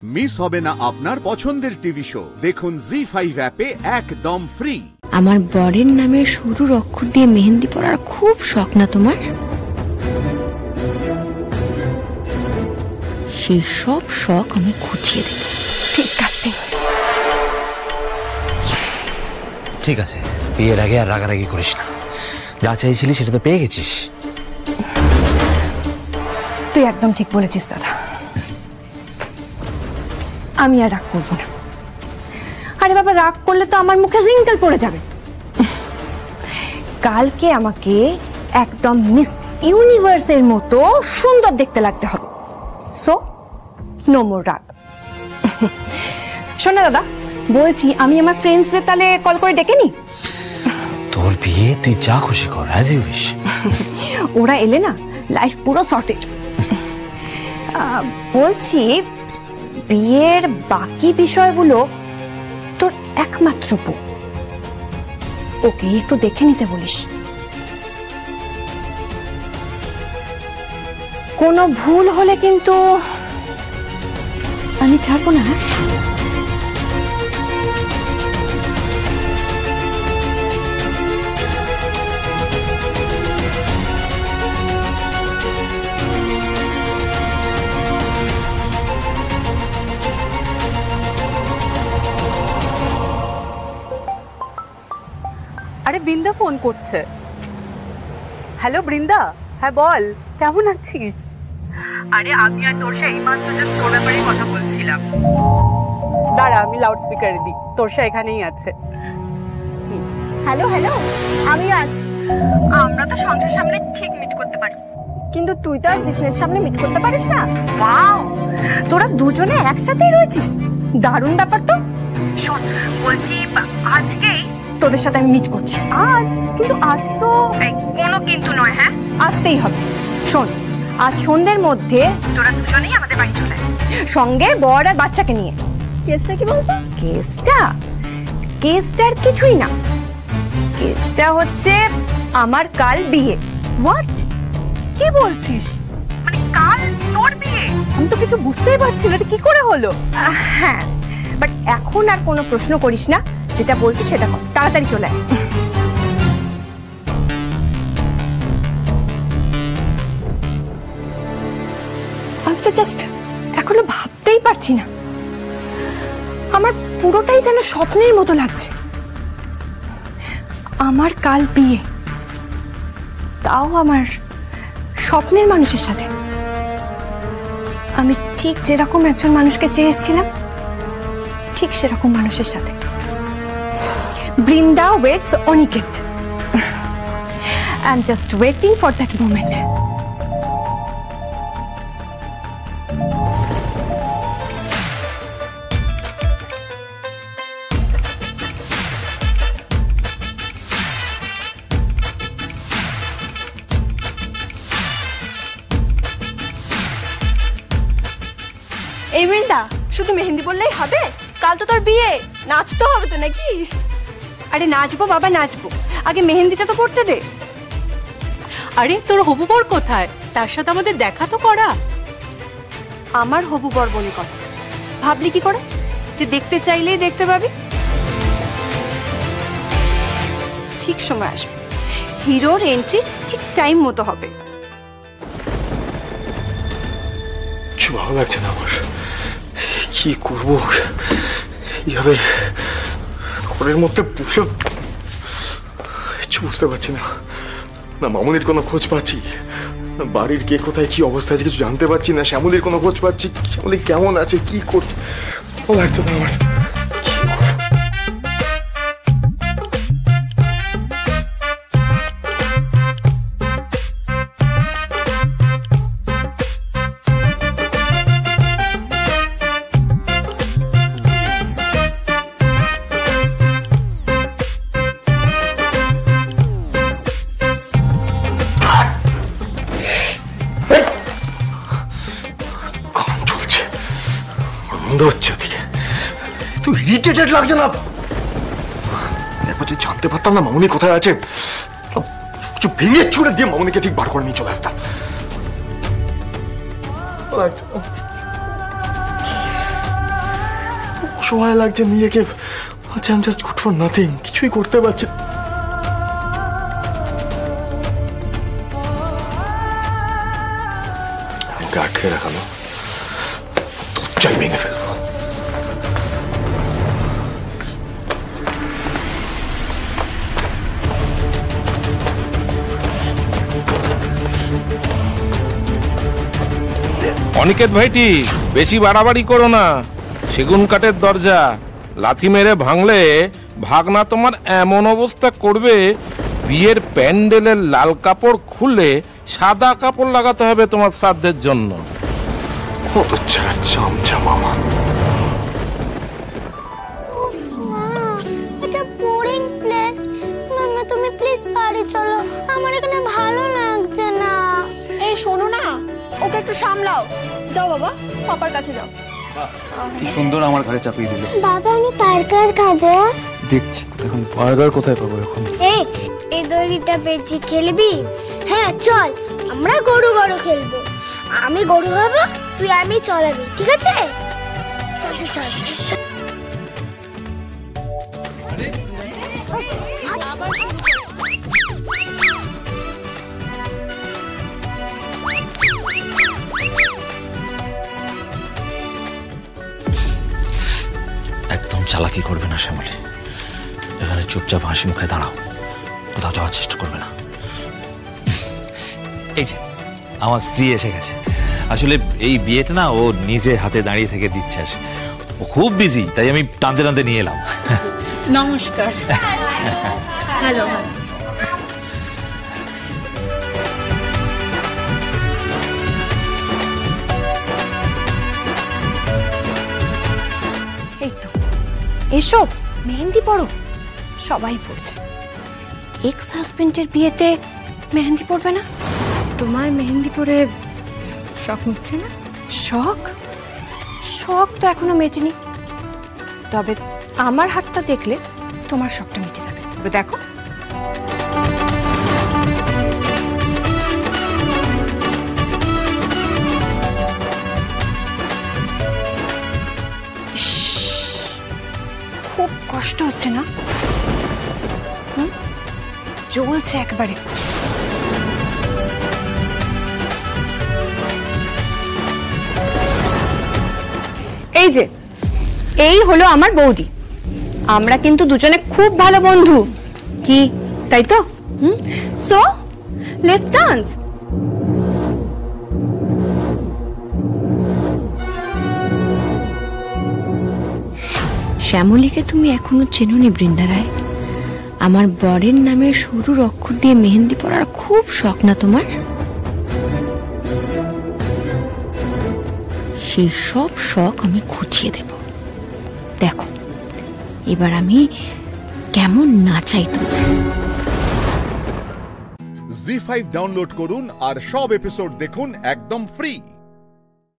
Miss হবে না আপনার পছন্দের টিভি শো। দেখুন জি5 অ্যাপে একদম ফ্রি। আমার বরের নামের শুরুর অক্ষর দিয়ে মেহেন্দি পরার খুব শখ না তোমার? সেই সব শখ আমি খুঁজিয়ে দেব। ঠিক আছে, বিয়ের আগে আর রাগারাগি করিস না। যা চাইছিলি সেটা তো পেয়ে গেছিস। তুই একদম ঠিক বলেছিস দাদা, আমি আর রাগ করবো না। আরে বাবা, রাগ করলে তো আমার মুখে রিঙ্কেল পড়ে যাবে। কালকে আমাকে একদম মিস ইউনিভার্সের মতো সুন্দর দেখতে লাগতে হবে। সো নো মোর রাগ। শোনা দাদা, বলছি আমি আমার ফ্রেন্ডসদের তাহলে কল করে ডেকে নি। তোর বিয়ে তুই যা খুশি কর, অ্যাজ ইউ উইশ। ওরা এলে না লাইফ পুরো সর্টেড। বলছি বিয়ের বাকি বিষয়গুলো তোর একমাত্র বউ, ওকে একটু দেখে নিতে বলিস। কোনো ভুল হলে কিন্তু আমি ছাড়বো না। আরে বৃন্দা ফোন করছে। হ্যালো বৃন্দা, হ্যাঁ বল, কেমন আছিস? আরে আমি আর তোরসা এই মাত্র জাস্ট তোর ব্যাপারে কথা বলছিলাম। দাঁড়া, আমি লাউড স্পিকারে দিই। তোরসা এখানেই আছে। হ্যালো হ্যালো, আমি আছি। আমরা তো সংসার সামনে ঠিক মিট করতে পারি, কিন্তু তুই তো আর বিজনেস সামনে মিট করতে পারিস না। ওয়াও, তোরা দুজনে একসাথেই রয়েছিস, দারুণ ব্যাপার তো। শোন, বলছি আজকেই তোদের সাথে আমি মিট করছি। আজ? কিন্তু আজ তো কোনো কিন্তু নয়, হ্যাঁ আসতেই হবে। শোন, আজ সন্ধ্যের মধ্যে তোরা দুজনেই আমাদের বাড়ি চলে আয়, সঙ্গে বর আর বাচ্চাকে নিয়ে। কেসটা কি বলতো? কেসটার কিছুই না, কেসটা হচ্ছে আমার কাল বিয়ে। হোয়াট? কি বলছিস? মানে কাল তোর বিয়ে? আমি তো কিছু বুঝতেই পারছি না, এটা কি করে হলো? হ্যাঁ, বাট এখন আর কোনো প্রশ্ন করিস না, যেটা বলছি সেটা কর, তাড়াতাড়ি চলে আয়। আমি তো জাস্ট এখনো ভাবতেই পারছি না, আমার পুরোটাই যেন স্বপ্নের মতো লাগছে। আমার কাল বিয়ে, তাও আমার স্বপ্নের মানুষের সাথে। আমি ঠিক যেরকম একজন মানুষকে চেয়েছিলাম, ঠিক সেরকম মানুষের সাথে। Brinda waits Aniket. I am just waiting for that moment. এই বৃন্দা, শুধু মেহেন্দি বললেই হবে? কাল তো তোর বিয়ে, নাচতে হবে তো নাকি? আরে নাচবো বাবা, নাচবো, আগে মেহেন্দিটা তো পড়তে দে। আরে তোর হবু বর কোথায়? তার সাথে আমাদের দেখা তো করা। আমার হবু বর বলে কথা, ভাবলি কি করে যে দেখতে চাইলেই দেখতে পাবি? ঠিক সময় আসবে, হিরোর এন্ট্রি ঠিক টাইম মতো হবে। কিছু ভালো লাগছে না আমার, কি করবো এইভাবে ঘরের মধ্যে বসে, কিছু বুঝতে পারছি না। না মামুনির কোনো খোঁজ পাচ্ছি না, বাড়ির কে কোথায় কি অবস্থা আছে কিছু জানতে পারছি না। শ্যামলির কোনো খোঁজ পাচ্ছি, শ্যামলি কেমন আছে, কি করছে, ভালো লাগছে না আমার। হচ্ছে ওদিকে তুই ইরিটেটেড লাগছে না? একবার যদি জানতে পারতাম না মামুনি কোথায় আছে, কিছু ভেঙে ছুড়ে দিয়ে মামুনিকে ঠিক বার করে নিয়ে চলে আসতাম। লাগছে অসহায় লাগছে নিজেকে। আচ্ছা, I am just good for nothing, কিছুই করতে পারছি। আমাকে আটকে রাখালো, চাই ভেঙে ফেলবো। অনিকেত ভাইটি, বেশি বাড়াবাড়ি করো না। সেগুন কাঠের দরজা লাথি মেরে ভাঙলে ভাগনা তোমার এমন অবস্থা করবে, বিয়ের প্যান্ডেলের লাল কাপড় খুলে সাদা কাপড় লাগাতে হবে তোমার শ্রাদ্ধের জন্য। কত ছাড়া চামচা মামা। এটা বোরিং প্লেস। মামা তুমি প্লিজ বাড়ি চলো, আমার এখানে ভালো লাগছে না। এই শোনো না, ওকে একটু সামলাও। যাও বাবা, পাপার কাছে যাও। কি সুন্দর আমার ঘরে চাপিয়ে দিল। বাবা আমি বার্গার খাবো। দেখছি এখন বার্গার কোথায় পাবো এখন। এই দড়িটা পেয়েছি, খেলবি? হ্যাঁ চল, আমরা গরু গরু খেলবো। আমি গরু হব, তুই আমি চলাবি, ঠিক আছে? চল চল চল। একদম চালাকি করবে না শ্যামলী, এখানে চুপচাপ হাসি মুখে দাঁড়াও, কোথাও যাওয়ার চেষ্টা করবে না। এই যে আমার স্ত্রী এসে গেছে। আসলে এই বিয়েটা না ও নিজে হাতে দাঁড়িয়ে থেকে দিচ্ছে, ও খুব বিজি, তাই আমি টানতে টানতে নিয়ে এলাম। নমস্কার। হ্যালো। এই তো এসো, মেহেন্দি পড়ো। সবাই পড়ছে, এক্স হাজবেন্ডের বিয়েতে মেহেন্দি পড়বে না? তোমার মেহেন্দি পরে শখ মিটছে না? শখ? শখ তো এখনো মেটেনি, তবে আমার হাতটা দেখলে তোমার শখটা মিটে যাবে। তবে দেখো, খুব কষ্ট হচ্ছে না? জ্বলছে একবারে। এই যে, এই হলো আমার বৌদি। আমরা কিন্তু দুজনে খুব ভালো বন্ধু, কি তাই তো? So let's dance. শ্যামলীকে তুমি এখনো চেনোনি বৃন্দা রায়? আমার বরের নামের শুরুর অক্ষর দিয়ে মেহেন্দি পরার খুব শখ না তোমার? সেই সব শখ আমি খুঁজিয়ে দেব। দেখো এবার আমি কেমন নাচাই তোমার। জি5 ডাউনলোড করুন আর সব এপিসোড দেখুন একদম ফ্রি।